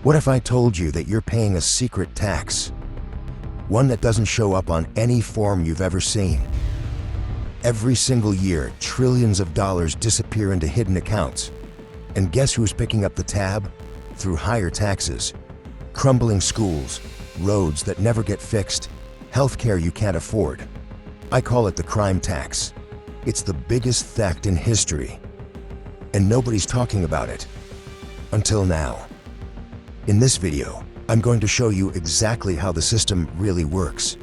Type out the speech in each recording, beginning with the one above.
What if I told you that you're paying a secret tax? One that doesn't show up on any form you've ever seen. Every single year, trillions of dollars disappear into hidden accounts. And guess who's picking up the tab? Through higher taxes. Crumbling schools, roads that never get fixed, healthcare you can't afford. I call it the crime tax. It's the biggest theft in history. And nobody's talking about it. Until now. In this video, I'm going to show you exactly how the system really works.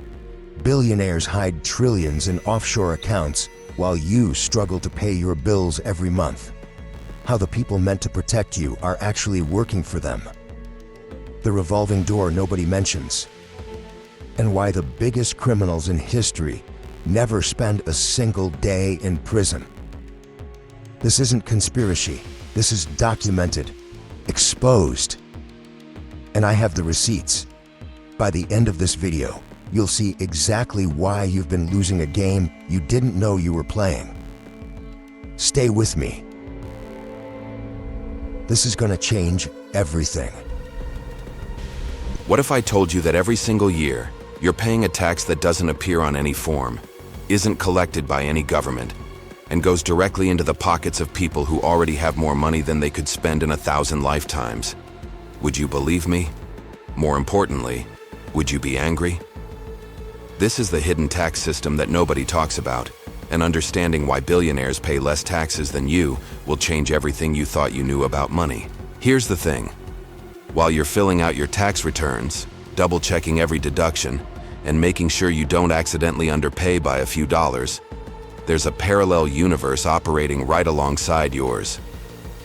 Billionaires hide trillions in offshore accounts while you struggle to pay your bills every month. How the people meant to protect you are actually working for them. The revolving door nobody mentions. And why the biggest criminals in history never spend a single day in prison. This isn't conspiracy. This is documented, exposed. And I have the receipts. By the end of this video, you'll see exactly why you've been losing a game you didn't know you were playing. Stay with me. This is going to change everything. What if I told you that every single year, you're paying a tax that doesn't appear on any form, isn't collected by any government, and goes directly into the pockets of people who already have more money than they could spend in 1,000 lifetimes? Would you believe me? More importantly, would you be angry? This is the hidden tax system that nobody talks about, and understanding why billionaires pay less taxes than you will change everything you thought you knew about money. Here's the thing. While you're filling out your tax returns, double-checking every deduction, and making sure you don't accidentally underpay by a few dollars, there's a parallel universe operating right alongside yours.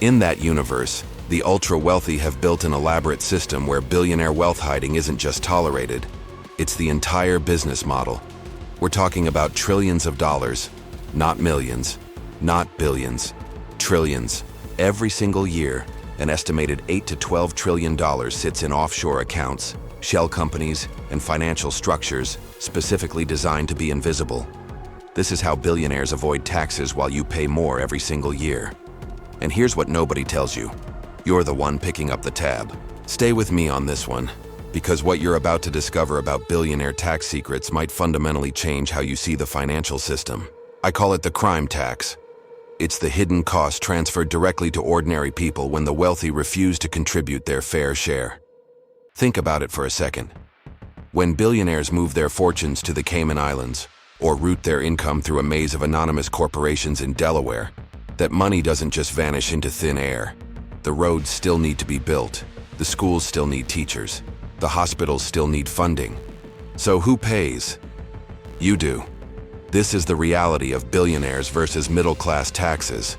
In that universe, the ultra-wealthy have built an elaborate system where billionaire wealth hiding isn't just tolerated, it's the entire business model. We're talking about trillions of dollars, not millions, not billions, trillions. Every single year, an estimated $8 to $12 trillion sits in offshore accounts, shell companies, and financial structures specifically designed to be invisible. This is how billionaires avoid taxes while you pay more every single year. And here's what nobody tells you. You're the one picking up the tab. Stay with me on this one, because what you're about to discover about billionaire tax secrets might fundamentally change how you see the financial system. I call it the crime tax. It's the hidden cost transferred directly to ordinary people when the wealthy refuse to contribute their fair share. Think about it for a second. When billionaires move their fortunes to the Cayman Islands, or route their income through a maze of anonymous corporations in Delaware, that money doesn't just vanish into thin air. The roads still need to be built, the schools still need teachers, the hospitals still need funding. So who pays? You do. This is the reality of billionaires versus middle-class taxes.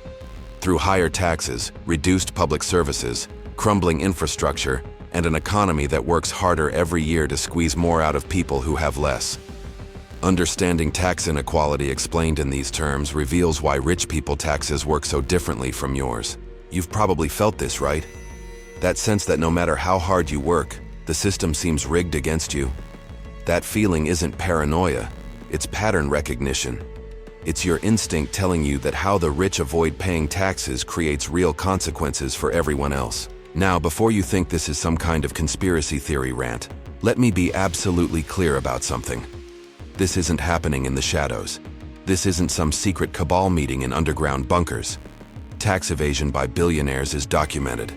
Through higher taxes, reduced public services, crumbling infrastructure, and an economy that works harder every year to squeeze more out of people who have less. Understanding tax inequality explained in these terms reveals why rich people taxes work so differently from yours. You've probably felt this, right? That sense that no matter how hard you work, the system seems rigged against you. That feeling isn't paranoia, it's pattern recognition. It's your instinct telling you that how the rich avoid paying taxes creates real consequences for everyone else. Now, before you think this is some kind of conspiracy theory rant, let me be absolutely clear about something. This isn't happening in the shadows. This isn't some secret cabal meeting in underground bunkers. Tax evasion by billionaires is documented.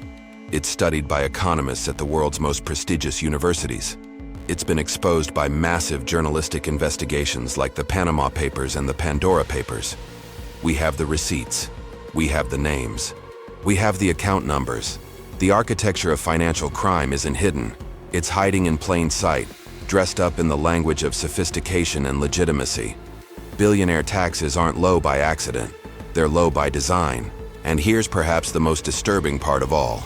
It's studied by economists at the world's most prestigious universities. It's been exposed by massive journalistic investigations like the Panama Papers and the Pandora Papers. We have the receipts. We have the names. We have the account numbers. The architecture of financial crime isn't hidden. It's hiding in plain sight, dressed up in the language of sophistication and legitimacy. Billionaire taxes aren't low by accident. They're low by design. And here's perhaps the most disturbing part of all.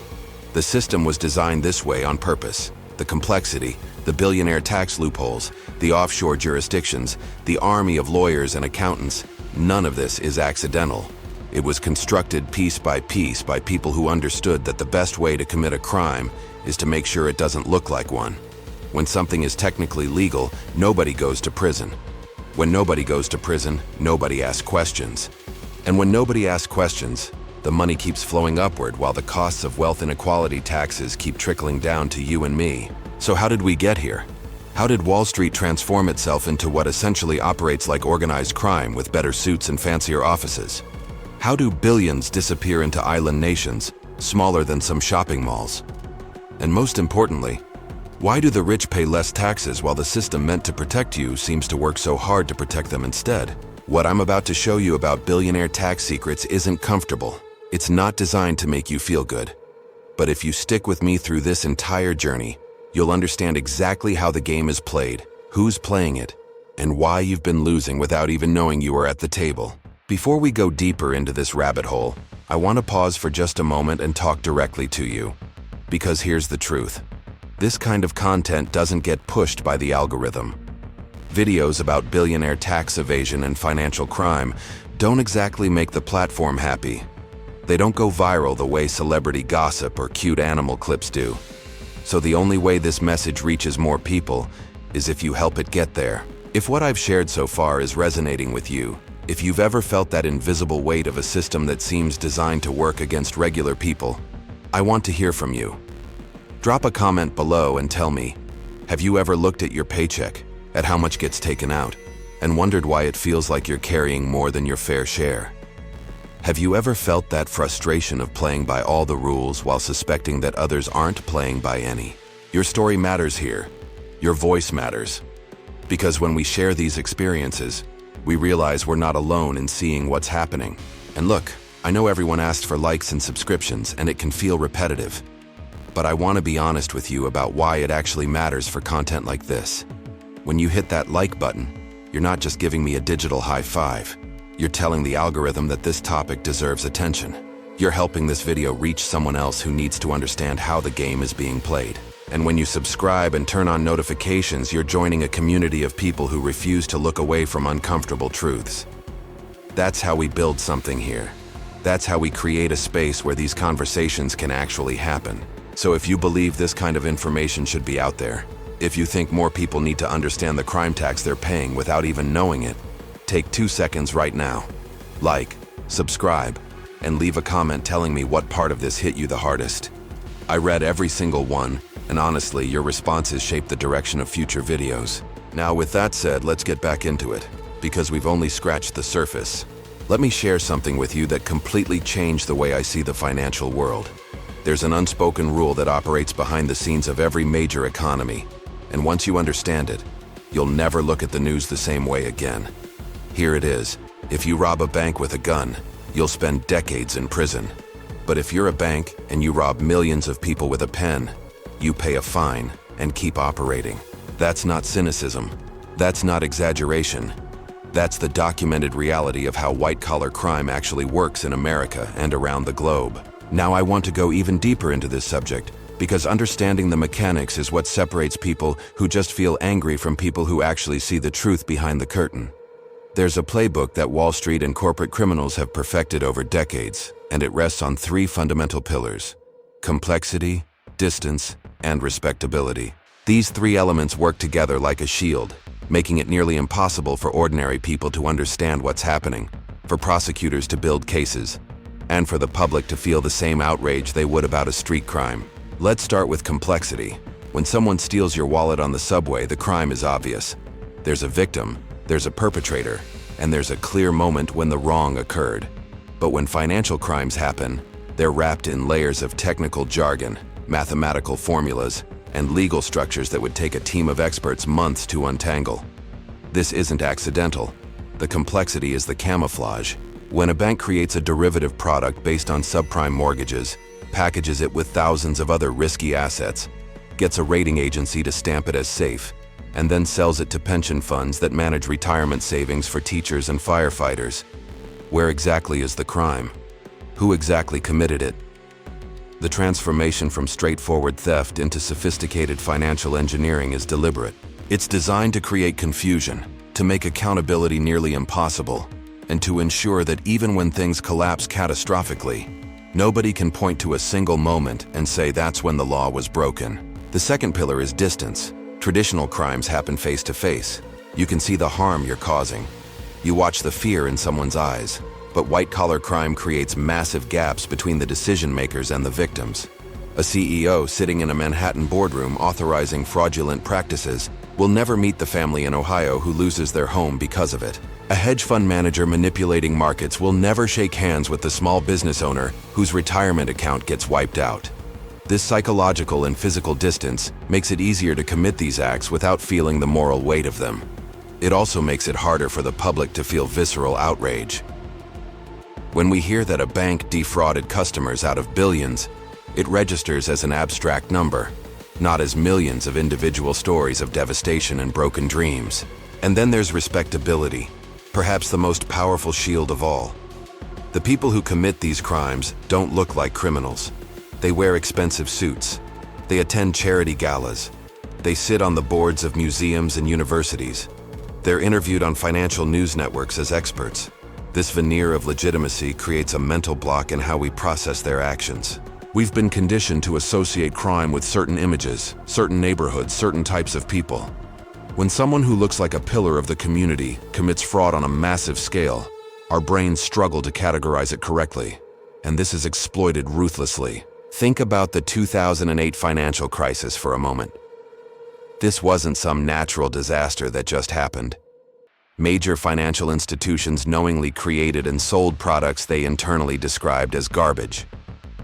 The system was designed this way on purpose. The complexity, the billionaire tax loopholes, the offshore jurisdictions, the army of lawyers and accountants, none of this is accidental. It was constructed piece by people who understood that the best way to commit a crime is to make sure it doesn't look like one. When something is technically legal, nobody goes to prison. When nobody goes to prison, nobody asks questions. And when nobody asks questions, The money keeps flowing upward while the costs of wealth inequality taxes keep trickling down to you and me. So how did we get here? How did Wall Street transform itself into what essentially operates like organized crime with better suits and fancier offices? How do billions disappear into island nations, smaller than some shopping malls? And most importantly, why do the rich pay less taxes while the system meant to protect you seems to work so hard to protect them instead? What I'm about to show you about billionaire tax secrets isn't comfortable. It's not designed to make you feel good. But if you stick with me through this entire journey, you'll understand exactly how the game is played, who's playing it, and why you've been losing without even knowing you were at the table. Before we go deeper into this rabbit hole, I want to pause for just a moment and talk directly to you. Because here's the truth. This kind of content doesn't get pushed by the algorithm. Videos about billionaire tax evasion and financial crime don't exactly make the platform happy. They don't go viral the way celebrity gossip or cute animal clips do. So the only way this message reaches more people is if you help it get there. If what I've shared so far is resonating with you, if you've ever felt that invisible weight of a system that seems designed to work against regular people, I want to hear from you. Drop a comment below and tell me, have you ever looked at your paycheck, at how much gets taken out, and wondered why it feels like you're carrying more than your fair share? Have you ever felt that frustration of playing by all the rules while suspecting that others aren't playing by any? Your story matters here. Your voice matters. Because when we share these experiences, we realize we're not alone in seeing what's happening. And look, I know everyone asked for likes and subscriptions, and it can feel repetitive. But I want to be honest with you about why it actually matters for content like this. When you hit that like button, you're not just giving me a digital high five. You're telling the algorithm that this topic deserves attention. You're helping this video reach someone else who needs to understand how the game is being played. And when you subscribe and turn on notifications, you're joining a community of people who refuse to look away from uncomfortable truths. That's how we build something here. That's how we create a space where these conversations can actually happen. So if you believe this kind of information should be out there, if you think more people need to understand the crime tax they're paying without even knowing it, take 2 seconds right now. Like, subscribe, and leave a comment telling me what part of this hit you the hardest. I read every single one, and honestly, your responses shape the direction of future videos. Now with that said, let's get back into it, because we've only scratched the surface. Let me share something with you that completely changed the way I see the financial world. There's an unspoken rule that operates behind the scenes of every major economy, and once you understand it, you'll never look at the news the same way again. Here it is. If you rob a bank with a gun, you'll spend decades in prison. But if you're a bank and you rob millions of people with a pen, you pay a fine and keep operating. That's not cynicism. That's not exaggeration. That's the documented reality of how white-collar crime actually works in America and around the globe. Now I want to go even deeper into this subject, because understanding the mechanics is what separates people who just feel angry from people who actually see the truth behind the curtain. There's a playbook that Wall Street and corporate criminals have perfected over decades, and it rests on 3 fundamental pillars: complexity, distance, and respectability. These 3 elements work together like a shield, making it nearly impossible for ordinary people to understand what's happening, for prosecutors to build cases, and for the public to feel the same outrage they would about a street crime. Let's start with complexity. When someone steals your wallet on the subway, the crime is obvious. There's a victim, there's a perpetrator, and there's a clear moment when the wrong occurred. But when financial crimes happen, they're wrapped in layers of technical jargon, mathematical formulas, and legal structures that would take a team of experts months to untangle. This isn't accidental. The complexity is the camouflage. When a bank creates a derivative product based on subprime mortgages, packages it with thousands of other risky assets, gets a rating agency to stamp it as safe, and then sells it to pension funds that manage retirement savings for teachers and firefighters, where exactly is the crime? Who exactly committed it? The transformation from straightforward theft into sophisticated financial engineering is deliberate. It's designed to create confusion, to make accountability nearly impossible, and to ensure that even when things collapse catastrophically, nobody can point to a single moment and say that's when the law was broken. The second pillar is distance. Traditional crimes happen face to face. You can see the harm you're causing. You watch the fear in someone's eyes. But white-collar crime creates massive gaps between the decision-makers and the victims. A CEO sitting in a Manhattan boardroom authorizing fraudulent practices will never meet the family in Ohio who loses their home because of it. A hedge fund manager manipulating markets will never shake hands with the small business owner whose retirement account gets wiped out. This psychological and physical distance makes it easier to commit these acts without feeling the moral weight of them. It also makes it harder for the public to feel visceral outrage. When we hear that a bank defrauded customers out of billions, it registers as an abstract number, not as millions of individual stories of devastation and broken dreams. And then there's respectability, perhaps the most powerful shield of all. The people who commit these crimes don't look like criminals. They wear expensive suits. They attend charity galas. They sit on the boards of museums and universities. They're interviewed on financial news networks as experts. This veneer of legitimacy creates a mental block in how we process their actions. We've been conditioned to associate crime with certain images, certain neighborhoods, certain types of people. When someone who looks like a pillar of the community commits fraud on a massive scale, our brains struggle to categorize it correctly, and this is exploited ruthlessly. Think about the 2008 financial crisis for a moment. This wasn't some natural disaster that just happened. Major financial institutions knowingly created and sold products they internally described as garbage.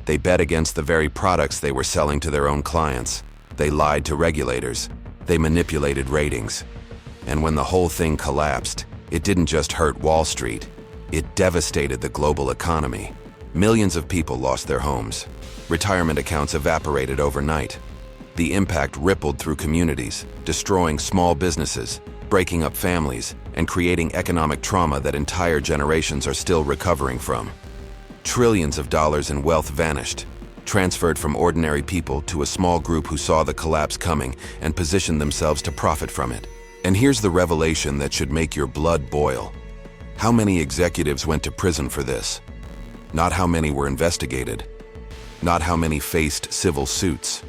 They bet against the very products they were selling to their own clients. They lied to regulators. They manipulated ratings. And when the whole thing collapsed, it didn't just hurt Wall Street. It devastated the global economy. Millions of people lost their homes. Retirement accounts evaporated overnight. The impact rippled through communities, destroying small businesses, breaking up families, and creating economic trauma that entire generations are still recovering from. Trillions of dollars in wealth vanished, transferred from ordinary people to a small group who saw the collapse coming and positioned themselves to profit from it. And here's the revelation that should make your blood boil. How many executives went to prison for this? Not how many were investigated. Not how many faced civil suits.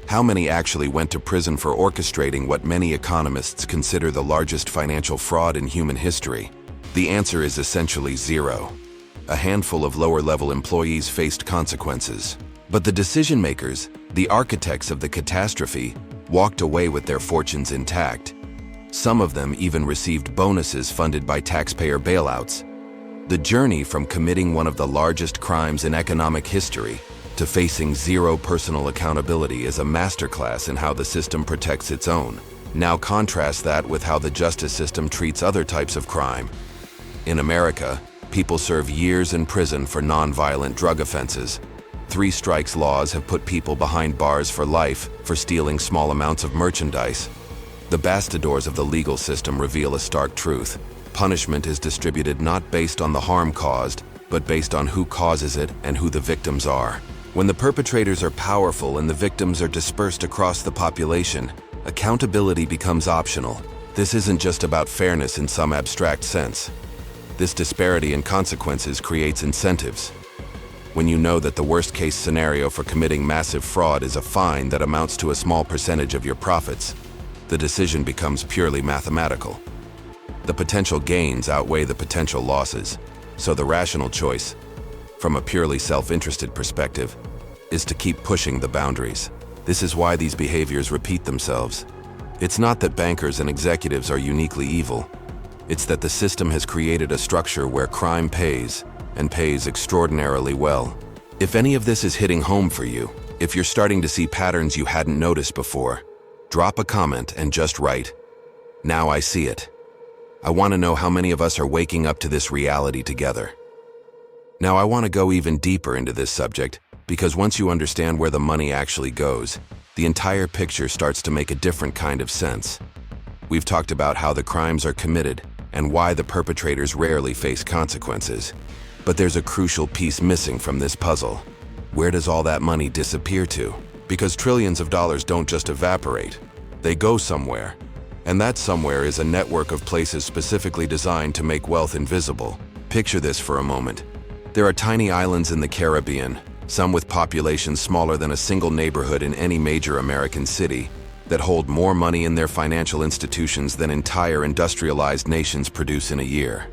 How many actually went to prison for orchestrating what many economists consider the largest financial fraud in human history? The answer is essentially zero. A handful of lower-level employees faced consequences. But the decision-makers, the architects of the catastrophe, walked away with their fortunes intact. Some of them even received bonuses funded by taxpayer bailouts. The journey from committing one of the largest crimes in economic history to facing zero personal accountability is a masterclass in how the system protects its own. Now contrast that with how the justice system treats other types of crime. In America, people serve years in prison for non-violent drug offenses. 3 strikes laws have put people behind bars for life for stealing small amounts of merchandise. The bastidors of the legal system reveal a stark truth. Punishment is distributed not based on the harm caused, but based on who causes it and who the victims are. When the perpetrators are powerful and the victims are dispersed across the population, accountability becomes optional. This isn't just about fairness in some abstract sense. This disparity in consequences creates incentives. When you know that the worst-case scenario for committing massive fraud is a fine that amounts to a small percentage of your profits, the decision becomes purely mathematical. The potential gains outweigh the potential losses, so the rational choice, from a purely self-interested perspective, is to keep pushing the boundaries. This is why these behaviors repeat themselves. It's not that bankers and executives are uniquely evil. It's that the system has created a structure where crime pays, and pays extraordinarily well. If any of this is hitting home for you, if you're starting to see patterns you hadn't noticed before, drop a comment and just write, "Now I see it." I want to know how many of us are waking up to this reality together. Now I want to go even deeper into this subject, because once you understand where the money actually goes, the entire picture starts to make a different kind of sense. We've talked about how the crimes are committed and why the perpetrators rarely face consequences. But there's a crucial piece missing from this puzzle. Where does all that money disappear to? Because trillions of dollars don't just evaporate. They go somewhere. And that somewhere is a network of places specifically designed to make wealth invisible. Picture this for a moment. There are tiny islands in the Caribbean, some with populations smaller than a single neighborhood in any major American city, that hold more money in their financial institutions than entire industrialized nations produce in a year.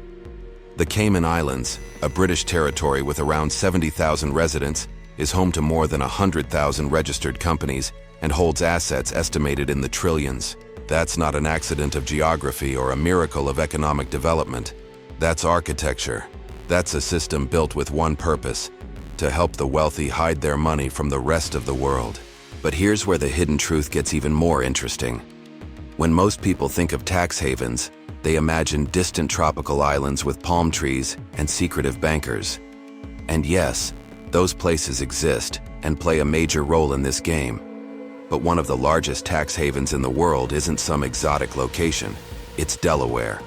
The Cayman Islands, a British territory with around 70,000 residents, is home to more than 100,000 registered companies and holds assets estimated in the trillions. That's not an accident of geography or a miracle of economic development. That's architecture. That's a system built with one purpose: to help the wealthy hide their money from the rest of the world. But here's where the hidden truth gets even more interesting. When most people think of tax havens, they imagine distant tropical islands with palm trees and secretive bankers. And yes, those places exist and play a major role in this game. But one of the largest tax havens in the world isn't some exotic location. It's Delaware,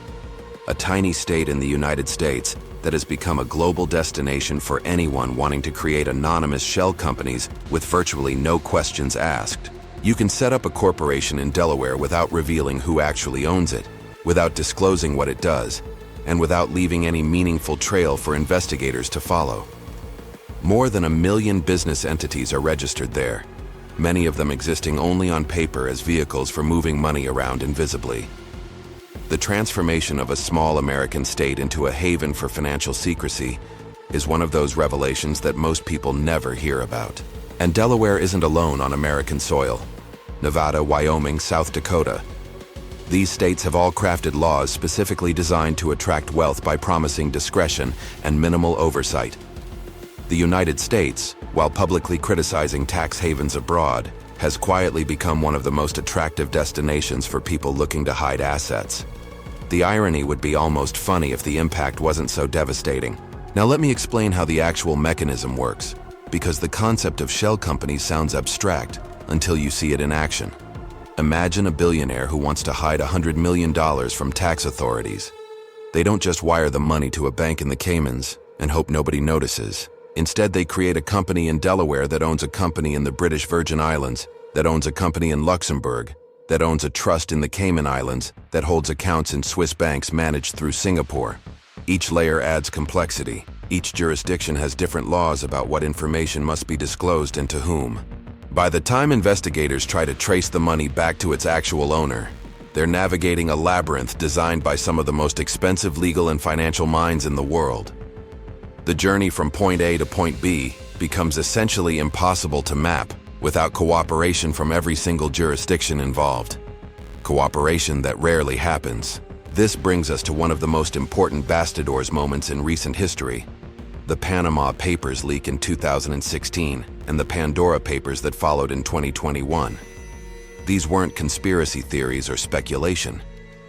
a tiny state in the United States that has become a global destination for anyone wanting to create anonymous shell companies with virtually no questions asked. You can set up a corporation in Delaware without revealing who actually owns it, without disclosing what it does, and without leaving any meaningful trail for investigators to follow. More than 1 million business entities are registered there, many of them existing only on paper as vehicles for moving money around invisibly. The transformation of a small American state into a haven for financial secrecy is one of those revelations that most people never hear about. And Delaware isn't alone on American soil. Nevada, Wyoming, South Dakota. These states have all crafted laws specifically designed to attract wealth by promising discretion and minimal oversight. The United States, while publicly criticizing tax havens abroad, has quietly become one of the most attractive destinations for people looking to hide assets. The irony would be almost funny if the impact wasn't so devastating. Now let me explain how the actual mechanism works, because the concept of shell companies sounds abstract until you see it in action. Imagine a billionaire who wants to hide $100 million from tax authorities. They don't just wire the money to a bank in the Caymans and hope nobody notices. Instead, they create a company in Delaware that owns a company in the British Virgin Islands, that owns a company in Luxembourg, that owns a trust in the Cayman Islands, that holds accounts in Swiss banks managed through Singapore. Each layer adds complexity. Each jurisdiction has different laws about what information must be disclosed and to whom. By the time investigators try to trace the money back to its actual owner, they're navigating a labyrinth designed by some of the most expensive legal and financial minds in the world. The journey from point A to point B becomes essentially impossible to map without cooperation from every single jurisdiction involved. Cooperation that rarely happens. This brings us to one of the most important bastidors moments in recent history: the Panama Papers leak in 2016 and the Pandora Papers that followed in 2021. These weren't conspiracy theories or speculation.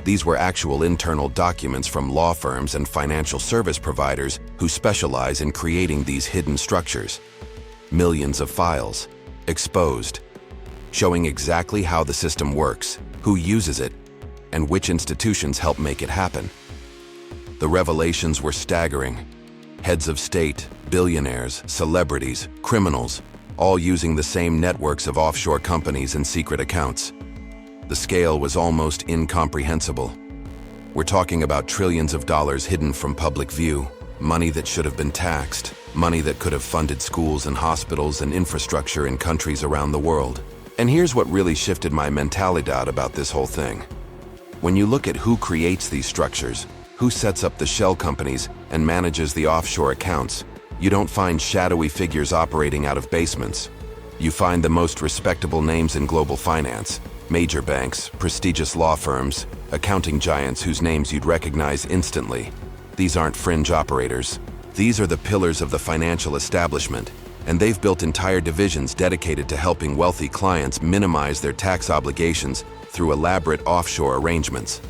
These were actual internal documents from law firms and financial service providers who specialize in creating these hidden structures. Millions of files, exposed, showing exactly how the system works, who uses it, and which institutions help make it happen. The revelations were staggering. Heads of state, billionaires, celebrities, criminals, all using the same networks of offshore companies and secret accounts. The scale was almost incomprehensible. We're talking about trillions of dollars hidden from public view, money that should have been taxed, money that could have funded schools and hospitals and infrastructure in countries around the world. And here's what really shifted my mentalidad about this whole thing. When you look at who creates these structures, who sets up the shell companies and manages the offshore accounts, you don't find shadowy figures operating out of basements. You find the most respectable names in global finance: major banks, prestigious law firms, accounting giants whose names you'd recognize instantly. These aren't fringe operators. These are the pillars of the financial establishment, and they've built entire divisions dedicated to helping wealthy clients minimize their tax obligations through elaborate offshore arrangements.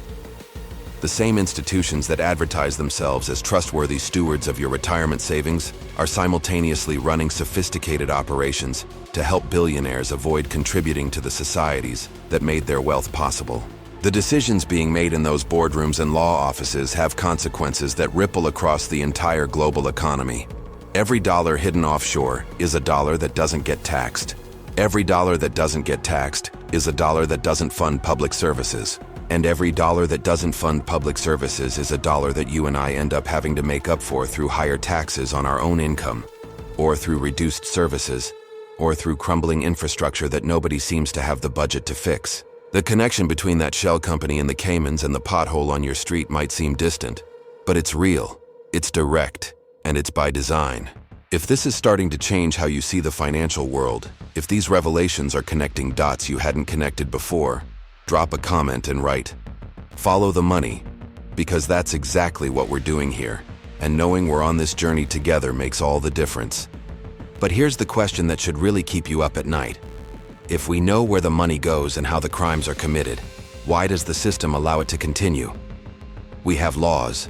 The same institutions that advertise themselves as trustworthy stewards of your retirement savings are simultaneously running sophisticated operations to help billionaires avoid contributing to the societies that made their wealth possible. The decisions being made in those boardrooms and law offices have consequences that ripple across the entire global economy. Every dollar hidden offshore is a dollar that doesn't get taxed. Every dollar that doesn't get taxed is a dollar that doesn't fund public services. And every dollar that doesn't fund public services is a dollar that you and I end up having to make up for through higher taxes on our own income, or through reduced services, or through crumbling infrastructure that nobody seems to have the budget to fix. The connection between that shell company in the Caymans and the pothole on your street might seem distant, but it's real. It's direct, and it's by design. If this is starting to change how you see the financial world, if these revelations are connecting dots you hadn't connected before, drop a comment and write, "Follow the money," because that's exactly what we're doing here, and knowing we're on this journey together makes all the difference. But here's the question that should really keep you up at night. If we know where the money goes and how the crimes are committed, why does the system allow it to continue? We have laws.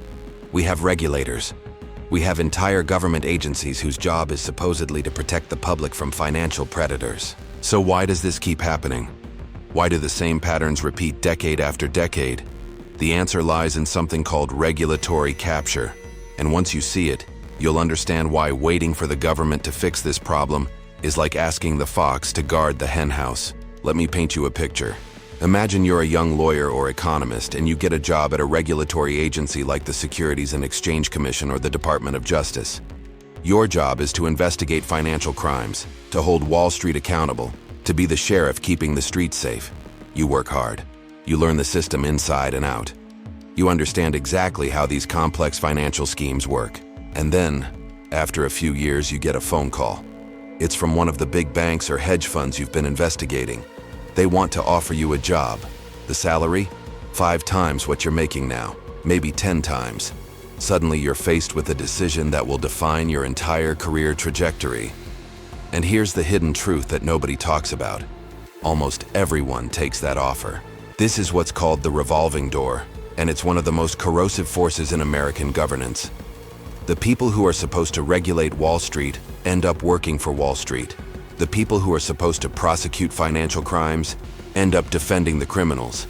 We have regulators. We have entire government agencies whose job is supposedly to protect the public from financial predators. So why does this keep happening? Why do the same patterns repeat decade after decade? The answer lies in something called regulatory capture. And once you see it, you'll understand why waiting for the government to fix this problem is like asking the fox to guard the henhouse. Let me paint you a picture. Imagine you're a young lawyer or economist and you get a job at a regulatory agency like the Securities and Exchange Commission or the Department of Justice. Your job is to investigate financial crimes, to hold Wall Street accountable, to be the sheriff keeping the streets safe. You work hard. You learn the system inside and out. You understand exactly how these complex financial schemes work. And then, after a few years, you get a phone call. It's from one of the big banks or hedge funds you've been investigating. They want to offer you a job. The salary? 5 times what you're making now, maybe 10 times. Suddenly you're faced with a decision that will define your entire career trajectory. And here's the hidden truth that nobody talks about. Almost everyone takes that offer. This is what's called the revolving door, and it's one of the most corrosive forces in American governance. The people who are supposed to regulate Wall Street end up working for Wall Street. The people who are supposed to prosecute financial crimes end up defending the criminals.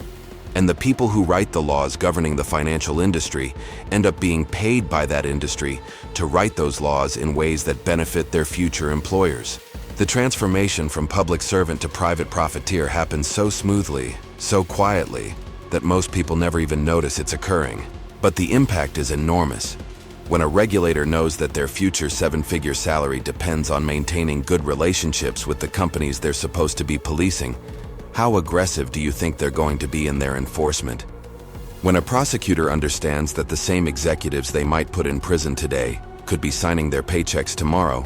And the people who write the laws governing the financial industry end up being paid by that industry to write those laws in ways that benefit their future employers. The transformation from public servant to private profiteer happens so smoothly, so quietly, that most people never even notice it's occurring. But the impact is enormous. When a regulator knows that their future 7-figure salary depends on maintaining good relationships with the companies they're supposed to be policing, how aggressive do you think they're going to be in their enforcement? When a prosecutor understands that the same executives they might put in prison today could be signing their paychecks tomorrow,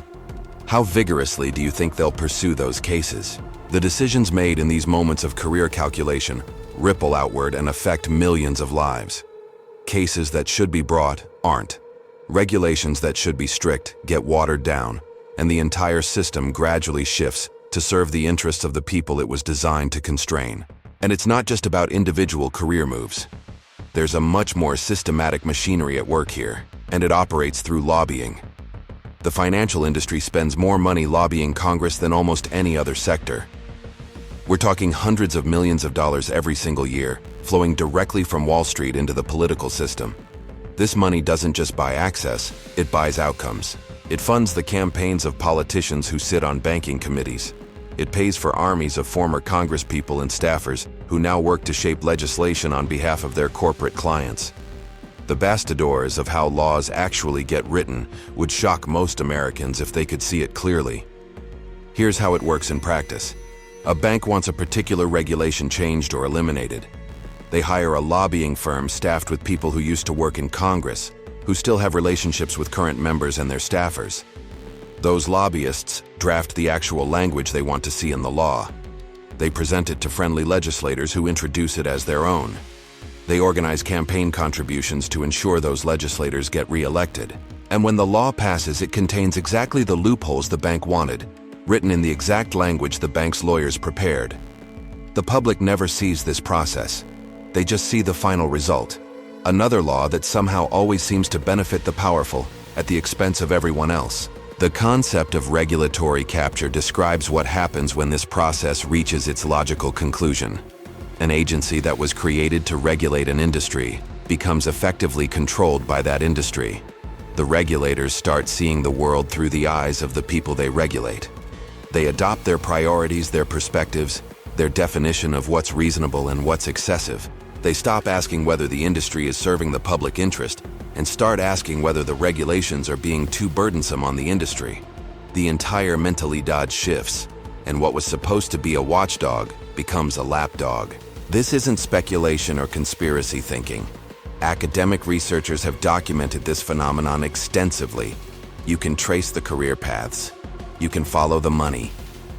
how vigorously do you think they'll pursue those cases? The decisions made in these moments of career calculation ripple outward and affect millions of lives. Cases that should be brought aren't. Regulations that should be strict get watered down, and the entire system gradually shifts to serve the interests of the people it was designed to constrain. And it's not just about individual career moves. There's a much more systematic machinery at work here, and it operates through lobbying. The financial industry spends more money lobbying Congress than almost any other sector. We're talking hundreds of millions of dollars every single year, flowing directly from Wall Street into the political system. This money doesn't just buy access, it buys outcomes. It funds the campaigns of politicians who sit on banking committees. It pays for armies of former congresspeople and staffers who now work to shape legislation on behalf of their corporate clients. The bastidors of how laws actually get written would shock most Americans if they could see it clearly. Here's how it works in practice. A bank wants a particular regulation changed or eliminated. They hire a lobbying firm staffed with people who used to work in Congress, who still have relationships with current members and their staffers. Those lobbyists draft the actual language they want to see in the law. They present it to friendly legislators who introduce it as their own. They organize campaign contributions to ensure those legislators get re-elected. And when the law passes, it contains exactly the loopholes the bank wanted, written in the exact language the bank's lawyers prepared. The public never sees this process. They just see the final result. Another law that somehow always seems to benefit the powerful at the expense of everyone else. The concept of regulatory capture describes what happens when this process reaches its logical conclusion. An agency that was created to regulate an industry becomes effectively controlled by that industry. The regulators start seeing the world through the eyes of the people they regulate. They adopt their priorities, their perspectives, their definition of what's reasonable and what's excessive. They stop asking whether the industry is serving the public interest and start asking whether the regulations are being too burdensome on the industry. The entire mentalidad shifts, and what was supposed to be a watchdog becomes a lapdog. This isn't speculation or conspiracy thinking. Academic researchers have documented this phenomenon extensively. You can trace the career paths. You can follow the money.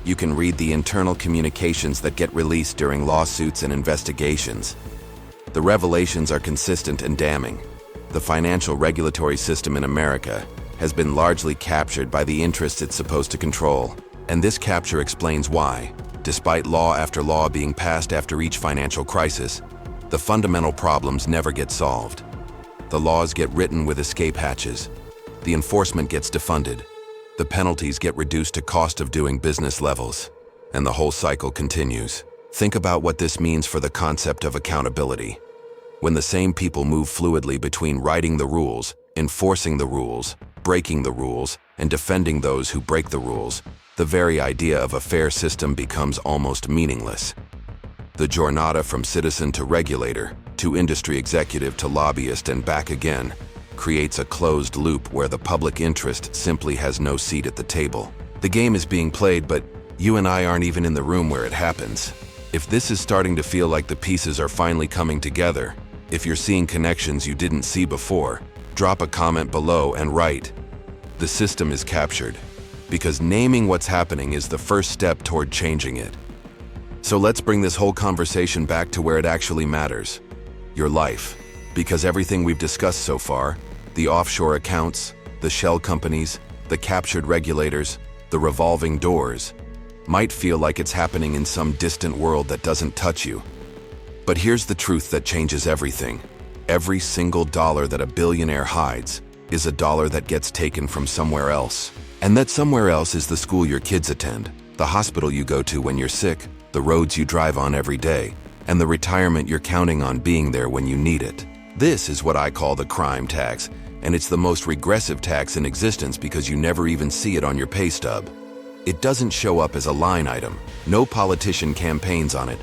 You can read the internal communications that get released during lawsuits and investigations. The revelations are consistent and damning. The financial regulatory system in America has been largely captured by the interests it's supposed to control. And this capture explains why, despite law after law being passed after each financial crisis, the fundamental problems never get solved. The laws get written with escape hatches. The enforcement gets defunded. The penalties get reduced to cost of doing business levels. And the whole cycle continues. Think about what this means for the concept of accountability. When the same people move fluidly between writing the rules, enforcing the rules, breaking the rules, and defending those who break the rules, the very idea of a fair system becomes almost meaningless. The jornada from citizen to regulator, to industry executive to lobbyist and back again, creates a closed loop where the public interest simply has no seat at the table. The game is being played, but you and I aren't even in the room where it happens. If this is starting to feel like the pieces are finally coming together, if you're seeing connections you didn't see before, drop a comment below and write, "The system is captured," because naming what's happening is the first step toward changing it. So let's bring this whole conversation back to where it actually matters, your life. Because everything we've discussed so far, the offshore accounts, the shell companies, the captured regulators, the revolving doors, might feel like it's happening in some distant world that doesn't touch you. But here's the truth that changes everything. Every single dollar that a billionaire hides is a dollar that gets taken from somewhere else. And that somewhere else is the school your kids attend, the hospital you go to when you're sick, the roads you drive on every day, and the retirement you're counting on being there when you need it. This is what I call the crime tax, and it's the most regressive tax in existence because you never even see it on your pay stub. It doesn't show up as a line item. No politician campaigns on it,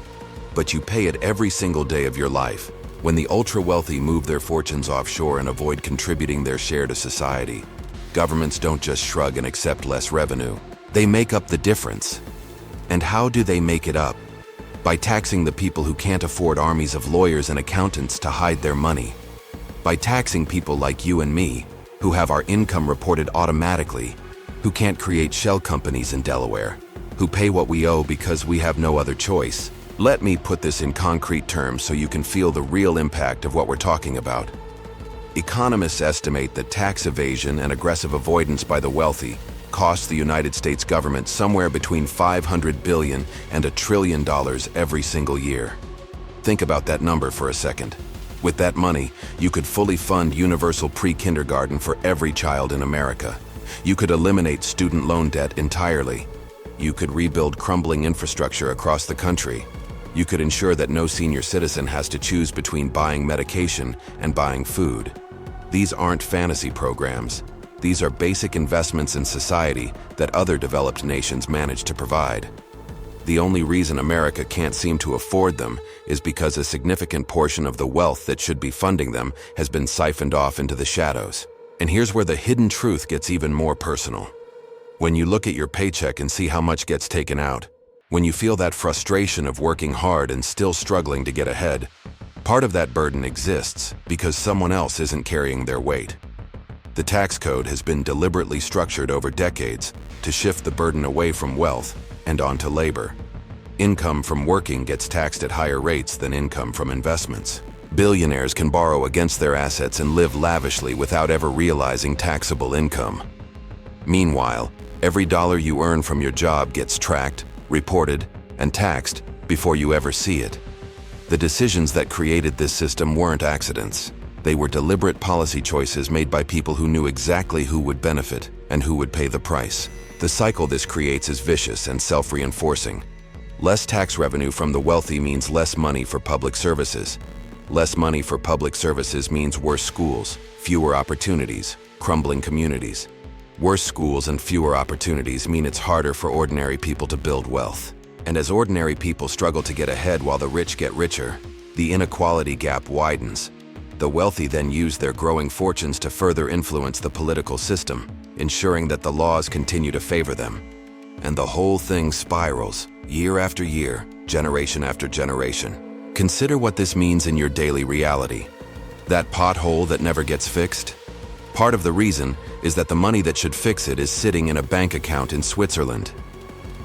but you pay it every single day of your life. When the ultra-wealthy move their fortunes offshore and avoid contributing their share to society, governments don't just shrug and accept less revenue. They make up the difference. And how do they make it up? By taxing the people who can't afford armies of lawyers and accountants to hide their money. By taxing people like you and me, who have our income reported automatically, who can't create shell companies in Delaware, who pay what we owe because we have no other choice. Let me put this in concrete terms so you can feel the real impact of what we're talking about. Economists estimate that tax evasion and aggressive avoidance by the wealthy costs the United States government somewhere between $500 billion and $1 trillion every single year. Think about that number for a second. With that money, you could fully fund universal pre-kindergarten for every child in America. You could eliminate student loan debt entirely. You could rebuild crumbling infrastructure across the country. You could ensure that no senior citizen has to choose between buying medication and buying food. These aren't fantasy programs. These are basic investments in society that other developed nations manage to provide. The only reason America can't seem to afford them is because a significant portion of the wealth that should be funding them has been siphoned off into the shadows. And here's where the hidden truth gets even more personal. When you look at your paycheck and see how much gets taken out, when you feel that frustration of working hard and still struggling to get ahead, part of that burden exists because someone else isn't carrying their weight. The tax code has been deliberately structured over decades to shift the burden away from wealth and onto labor. Income from working gets taxed at higher rates than income from investments. Billionaires can borrow against their assets and live lavishly without ever realizing taxable income. Meanwhile, every dollar you earn from your job gets tracked, reported, and taxed before you ever see it. The decisions that created this system weren't accidents. They were deliberate policy choices made by people who knew exactly who would benefit and who would pay the price. The cycle this creates is vicious and self-reinforcing. Less tax revenue from the wealthy means less money for public services. Less money for public services means worse schools, fewer opportunities, crumbling communities. Worse schools and fewer opportunities mean it's harder for ordinary people to build wealth. And as ordinary people struggle to get ahead while the rich get richer, the inequality gap widens. The wealthy then use their growing fortunes to further influence the political system, ensuring that the laws continue to favor them. And the whole thing spirals, year after year, generation after generation. Consider what this means in your daily reality. That pothole that never gets fixed? Part of the reason is that the money that should fix it is sitting in a bank account in Switzerland.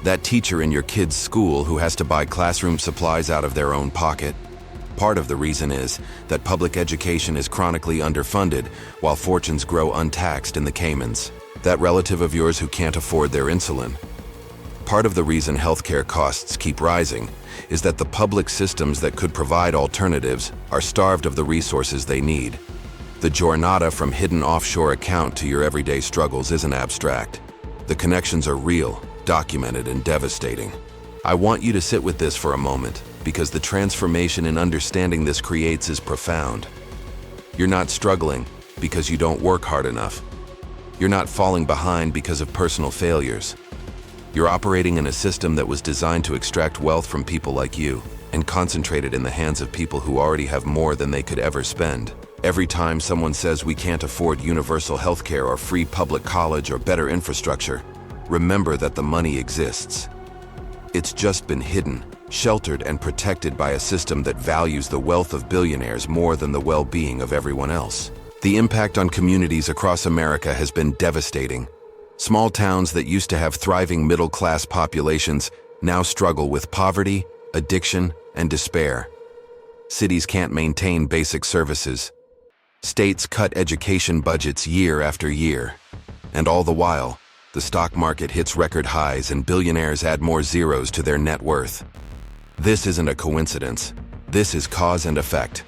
That teacher in your kid's school who has to buy classroom supplies out of their own pocket? Part of the reason is that public education is chronically underfunded while fortunes grow untaxed in the Caymans. That relative of yours who can't afford their insulin? Part of the reason healthcare costs keep rising is that the public systems that could provide alternatives are starved of the resources they need. The giornata from hidden offshore account to your everyday struggles isn't abstract. The connections are real, documented, and devastating. I want you to sit with this for a moment, because the transformation in understanding this creates is profound. You're not struggling because you don't work hard enough. You're not falling behind because of personal failures. You're operating in a system that was designed to extract wealth from people like you and concentrate it in the hands of people who already have more than they could ever spend. Every time someone says we can't afford universal healthcare or free public college or better infrastructure, remember that the money exists. It's just been hidden, sheltered, and protected by a system that values the wealth of billionaires more than the well-being of everyone else. The impact on communities across America has been devastating. Small towns that used to have thriving middle-class populations now struggle with poverty, addiction, and despair. Cities can't maintain basic services. States cut education budgets year after year. And all the while, the stock market hits record highs and billionaires add more zeros to their net worth. This isn't a coincidence. This is cause and effect.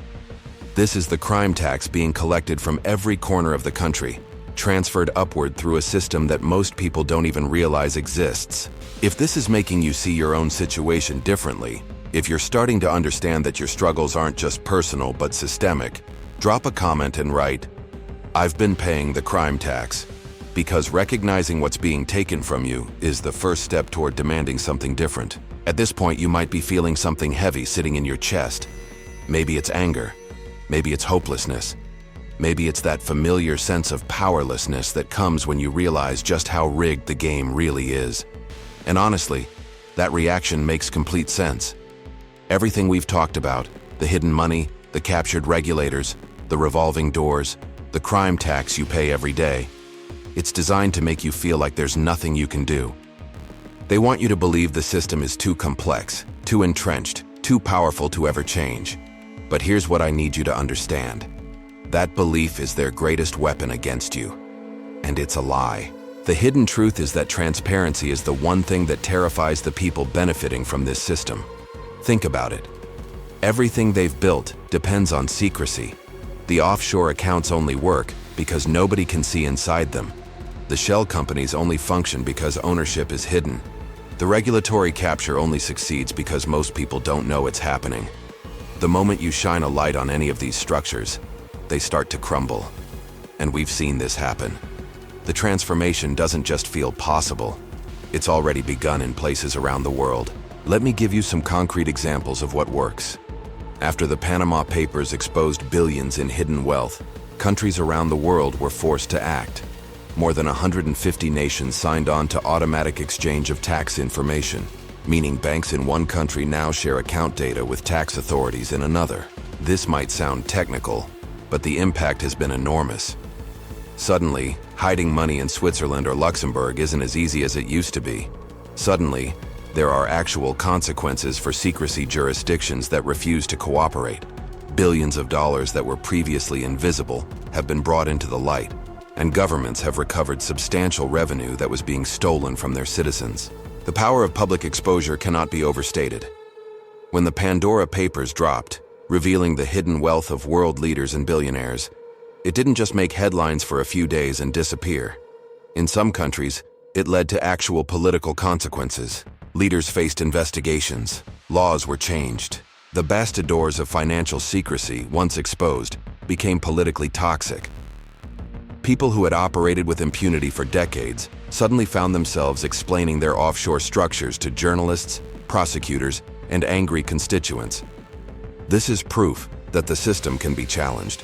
This is the crime tax being collected from every corner of the country, transferred upward through a system that most people don't even realize exists. If this is making you see your own situation differently, if you're starting to understand that your struggles aren't just personal but systemic, drop a comment and write, "I've been paying the crime tax," because recognizing what's being taken from you is the first step toward demanding something different. At this point, you might be feeling something heavy sitting in your chest. Maybe it's anger. Maybe it's hopelessness. Maybe it's that familiar sense of powerlessness that comes when you realize just how rigged the game really is. And honestly, that reaction makes complete sense. Everything we've talked about, the hidden money, the captured regulators, the revolving doors, the crime tax you pay every day, it's designed to make you feel like there's nothing you can do. They want you to believe the system is too complex, too entrenched, too powerful to ever change. But here's what I need you to understand. That belief is their greatest weapon against you. And it's a lie. The hidden truth is that transparency is the one thing that terrifies the people benefiting from this system. Think about it. Everything they've built depends on secrecy. The offshore accounts only work because nobody can see inside them. The shell companies only function because ownership is hidden. The regulatory capture only succeeds because most people don't know it's happening. The moment you shine a light on any of these structures, they start to crumble. And we've seen this happen. The transformation doesn't just feel possible. It's already begun in places around the world. Let me give you some concrete examples of what works. After the Panama Papers exposed billions in hidden wealth, countries around the world were forced to act. More than 150 nations signed on to automatic exchange of tax information, meaning banks in one country now share account data with tax authorities in another. This might sound technical, but the impact has been enormous. Suddenly, hiding money in Switzerland or Luxembourg isn't as easy as it used to be. Suddenly, there are actual consequences for secrecy jurisdictions that refuse to cooperate. Billions of dollars that were previously invisible have been brought into the light, and governments have recovered substantial revenue that was being stolen from their citizens. The power of public exposure cannot be overstated. When the Pandora Papers dropped, revealing the hidden wealth of world leaders and billionaires, it didn't just make headlines for a few days and disappear. In some countries, it led to actual political consequences. Leaders faced investigations. Laws were changed. The bastidors of financial secrecy, once exposed, became politically toxic. People who had operated with impunity for decades suddenly found themselves explaining their offshore structures to journalists, prosecutors, and angry constituents. This is proof that the system can be challenged.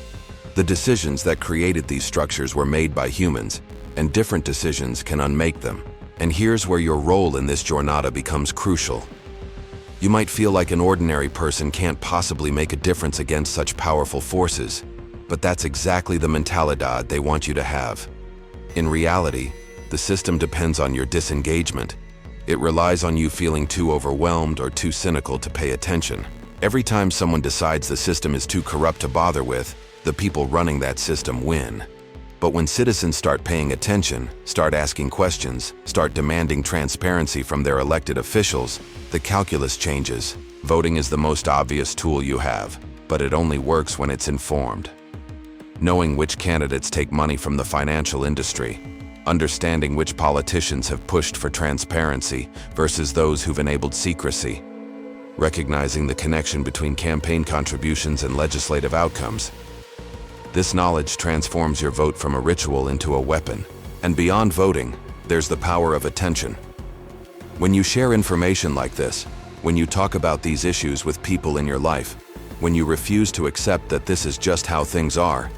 The decisions that created these structures were made by humans, and different decisions can unmake them. And here's where your role in this giornata becomes crucial. You might feel like an ordinary person can't possibly make a difference against such powerful forces, But that's exactly the mentalidad they want you to have. In reality, the system depends on your disengagement. It relies on you feeling too overwhelmed or too cynical to pay attention. Every time someone decides the system is too corrupt to bother with, the people running that system win. But when citizens start paying attention, start asking questions, start demanding transparency from their elected officials, the calculus changes. Voting is the most obvious tool you have, but it only works when it's informed. Knowing which candidates take money from the financial industry, understanding which politicians have pushed for transparency versus those who've enabled secrecy, recognizing the connection between campaign contributions and legislative outcomes. This knowledge transforms your vote from a ritual into a weapon. And beyond voting, there's the power of attention. When you share information like this, when you talk about these issues with people in your life, when you refuse to accept that this is just how things are,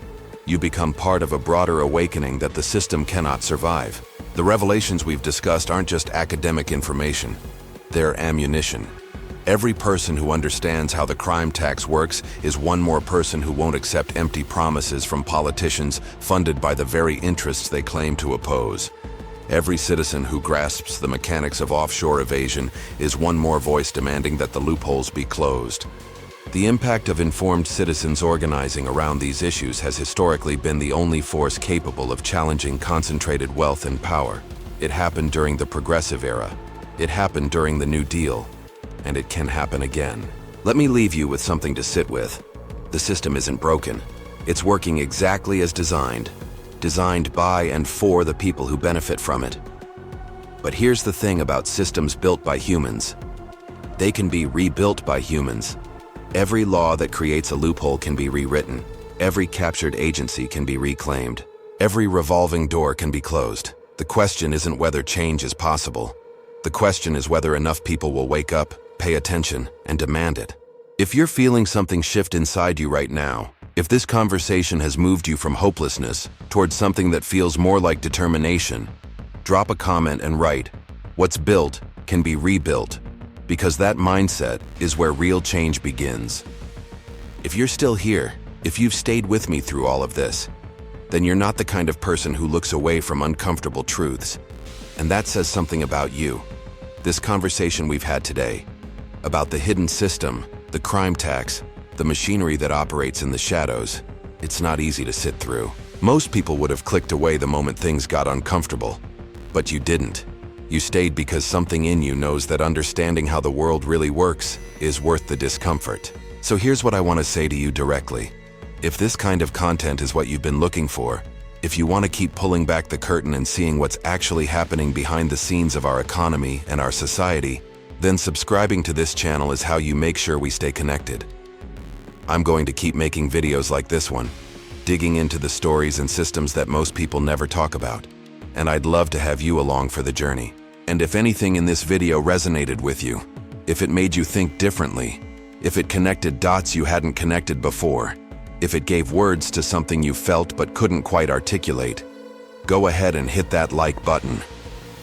you become part of a broader awakening that the system cannot survive. The revelations we've discussed aren't just academic information, they're ammunition. Every person who understands how the crime tax works is one more person who won't accept empty promises from politicians funded by the very interests they claim to oppose. Every citizen who grasps the mechanics of offshore evasion is one more voice demanding that the loopholes be closed. The impact of informed citizens organizing around these issues has historically been the only force capable of challenging concentrated wealth and power. It happened during the Progressive Era. It happened during the New Deal. And it can happen again. Let me leave you with something to sit with. The system isn't broken. It's working exactly as designed by and for the people who benefit from it. But here's the thing about systems built by humans. They can be rebuilt by humans. Every law that creates a loophole can be rewritten. Every captured agency can be reclaimed. Every revolving door can be closed. The question isn't whether change is possible. The question is whether enough people will wake up, pay attention, and demand it. If you're feeling something shift inside you right now, if this conversation has moved you from hopelessness towards something that feels more like determination, drop a comment and write, "What's built can be rebuilt," because that mindset is where real change begins. If you're still here, if you've stayed with me through all of this, then you're not the kind of person who looks away from uncomfortable truths. And that says something about you. This conversation we've had today, about the hidden system, the crime tax, the machinery that operates in the shadows, it's not easy to sit through. Most people would have clicked away the moment things got uncomfortable. But you didn't. You stayed because something in you knows that understanding how the world really works is worth the discomfort. So here's what I want to say to you directly. If this kind of content is what you've been looking for, if you want to keep pulling back the curtain and seeing what's actually happening behind the scenes of our economy and our society, then subscribing to this channel is how you make sure we stay connected. I'm going to keep making videos like this one, digging into the stories and systems that most people never talk about. And I'd love to have you along for the journey. And if anything in this video resonated with you, if it made you think differently, if it connected dots you hadn't connected before, if it gave words to something you felt but couldn't quite articulate, go ahead and hit that like button.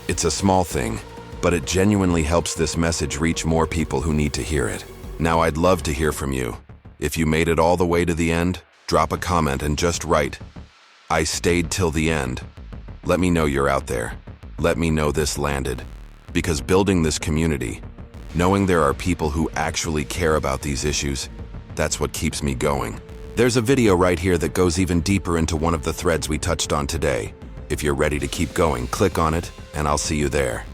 It's a small thing, but it genuinely helps this message reach more people who need to hear it. Now I'd love to hear from you. If you made it all the way to the end, drop a comment and just write, "I stayed till the end." Let me know you're out there. Let me know this landed. Because building this community, knowing there are people who actually care about these issues, that's what keeps me going. There's a video right here that goes even deeper into one of the threads we touched on today. If you're ready to keep going, click on it, and I'll see you there.